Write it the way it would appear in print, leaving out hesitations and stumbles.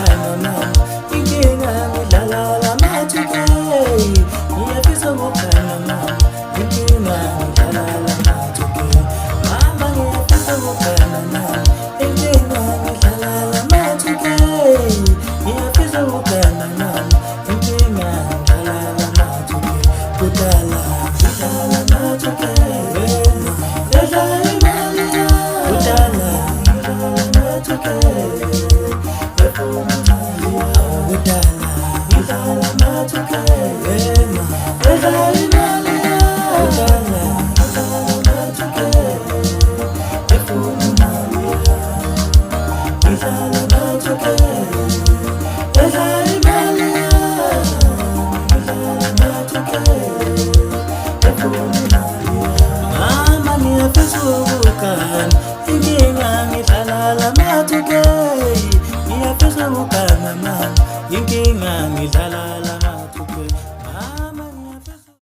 ukukhana mama, inkinga ngidlala lama-2K. Ngiyafisa ukukhana mama, inkinga ngidlala lama-2K. Mama ngiyafisa ukukhana mama, inkinga ngidlala lama-2K. Ngiyafisa ukukhana mama, inkinga ngidlala lama-2K. Kudala ngidlala lama-2K. Ngidlala imali yami. Kudala ngidlala lama-2K. Mama ngiyafisa ukukhana, inkinga ngidlala lama-2K. Ngiyafisa ukukhana mama, inkinga ngidlala